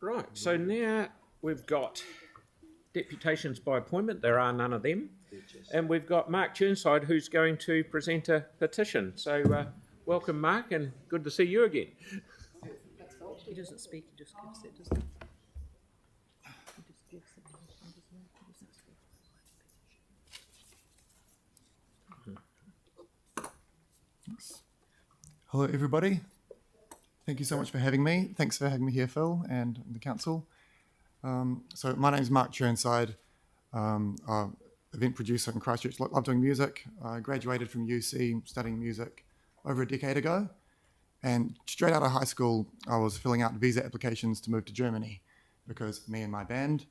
Right, so now we've got deputations by appointment. There are none of them. And we've got Mark Churnside who's going to present a petition. So welcome, Mark, and good to see you again. He doesn't speak, he just gives it, doesn't he? He just gives it, doesn't he? He doesn't speak. Hello, everybody. Thank you so much for having me. Thanks for having me here, Phil, and the council. So my name's Mark Churnside. I'm an event producer in Christchurch. Love doing music. I graduated from UC studying music over a decade ago. And straight out of high school, I was filling out visa applications to move to Germany because me and my band,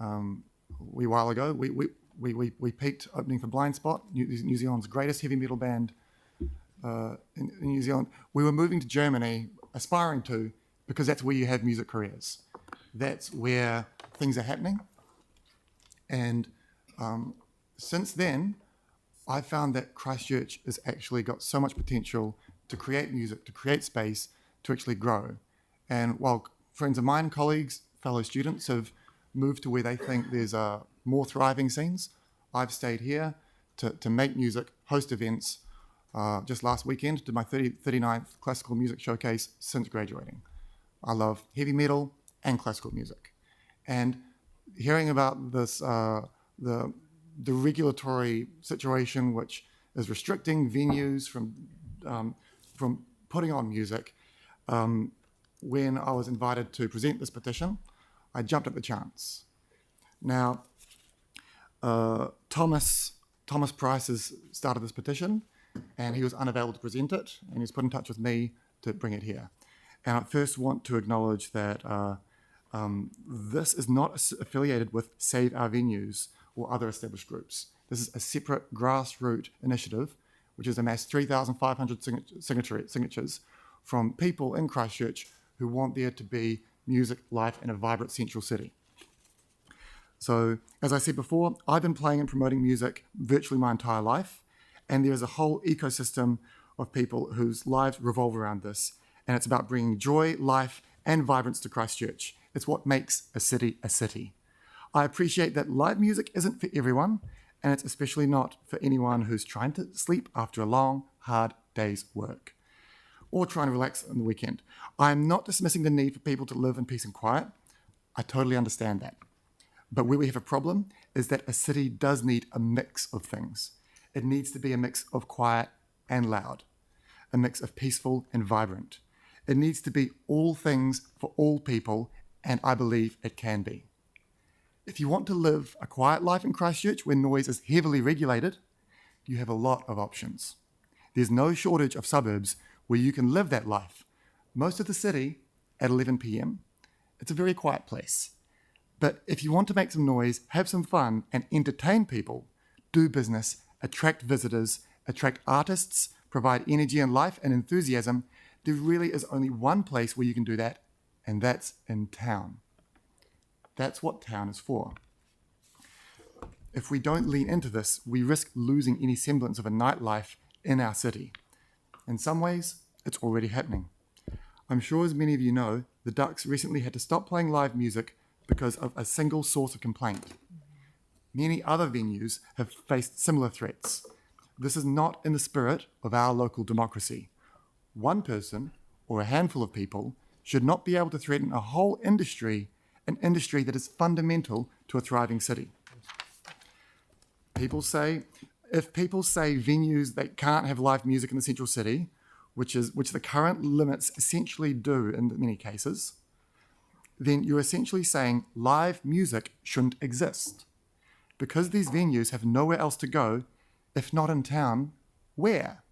a while ago, we peaked opening for Blind Spot, New Zealand's greatest heavy metal band in New Zealand. We were moving to Germany, aspiring to, because that's where you have music careers. That's where things are happening. And since then, I found that Christchurch has actually got so much potential to create music, to create space, to actually grow. And while friends of mine, colleagues, fellow students have moved to where they think there's more thriving scenes, I've stayed here to make music, host events. Just last weekend, did my 39th classical music showcase since graduating. I love heavy metal and classical music. And hearing about this, the regulatory situation which is restricting venues from putting on music, when I was invited to present this petition, I jumped at the chance. Now, Thomas Price has started this petition, and he was unavailable to present it, and he's put in touch with me to bring it here. And I first want to acknowledge that this is not affiliated with Save Our Venues or other established groups. This is a separate grassroots initiative, which has amassed 3,500 signatures from people in Christchurch who want there to be music, life, and a vibrant central city. So, as I said before, I've been playing and promoting music virtually my entire life, and there is a whole ecosystem of people whose lives revolve around this. And it's about bringing joy, life, and vibrance to Christchurch. It's what makes a city a city. I appreciate that live music isn't for everyone, and it's especially not for anyone who's trying to sleep after a long, hard day's work, or trying to relax on the weekend. I'm not dismissing the need for people to live in peace and quiet. I totally understand that. But where we have a problem is that a city does need a mix of things. It needs to be a mix of quiet and loud, a mix of peaceful and vibrant. It needs to be all things for all people, and I believe it can be. If you want to live a quiet life in Christchurch where noise is heavily regulated, you have a lot of options. There's no shortage of suburbs where you can live that life. Most of the city, at 11 p.m, it's a very quiet place. But if you want to make some noise, have some fun, and entertain people, do business, attract visitors, attract artists, provide energy and life and enthusiasm, there really is only one place where you can do that, and that's in town. That's what town is for. If we don't lean into this, we risk losing any semblance of a nightlife in our city. In some ways, it's already happening. I'm sure as many of you know, the Ducks recently had to stop playing live music because of a single source of complaint. Many other venues have faced similar threats. This is not in the spirit of our local democracy. One person, or a handful of people, should not be able to threaten a whole industry, an industry that is fundamental to a thriving city. If people say venues that can't have live music in the central city, which the current limits essentially do in many cases, then you're essentially saying live music shouldn't exist. Because these venues have nowhere else to go, if not in town, where?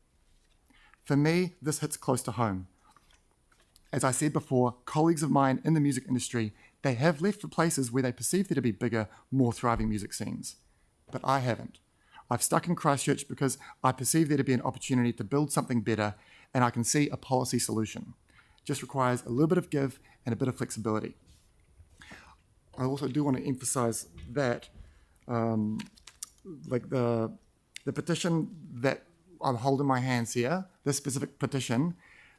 For me, this hits close to home. As I said before, colleagues of mine in the music industry, they have left for places where they perceive there to be bigger, more thriving music scenes. But I haven't. I've stuck in Christchurch because I perceive there to be an opportunity to build something better, and I can see a policy solution. It just requires a little bit of give and a bit of flexibility. I also do want to emphasize that like the petition that I'm holding in my hands here, this specific petition,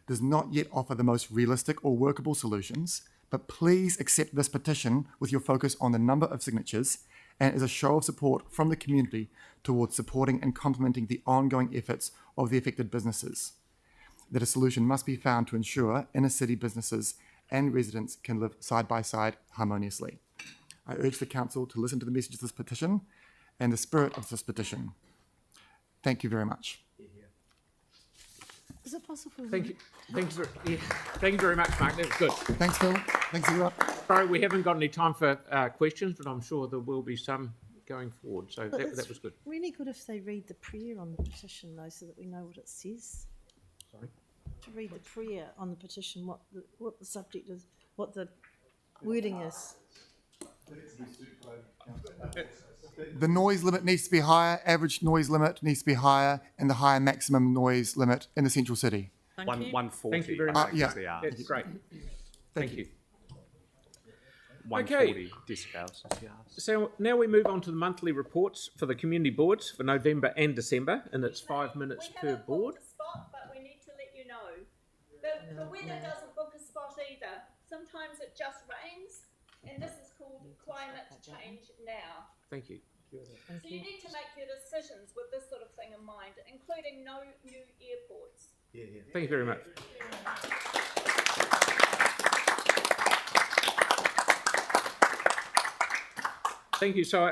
does not yet offer the most realistic or workable solutions, but please accept this petition with your focus on the number of signatures and as a show of support from the community towards supporting and complementing the ongoing efforts of the affected businesses. That a solution must be found to ensure inner city businesses and residents can live side by side harmoniously. I urge the council to listen to the message of this petition and the spirit of this petition. Thank you very much. Is it possible? Thank you. Thank you very much, Mark. That was good. Thanks, Phil. Thanks, everyone. Sorry, we haven't got any time for questions, but I'm sure there will be some going forward. So But that it's was good. really good if they read the prayer on the petition, though, so that we know what it says. Sorry. To read the prayer on the petition, what the subject is, what the wording is. The noise limit needs to be higher, average noise limit needs to be higher, and the higher maximum noise limit in the central city. Thank you. 140. Thank you very I much. think Yeah. is the ask. That's great. Thank you. 140 decibels is the ask. So now we move on to the monthly reports for the community boards for November and December, and it's 5 minutes per board. We haven't booked a spot, but we need to let you know. The weather doesn't book a spot either. Sometimes it just rains, and this is called climate change now. Thank you. Thank So you need to make your decisions with this sort of thing in mind, including no new airports. Thank you very much. Thank you. So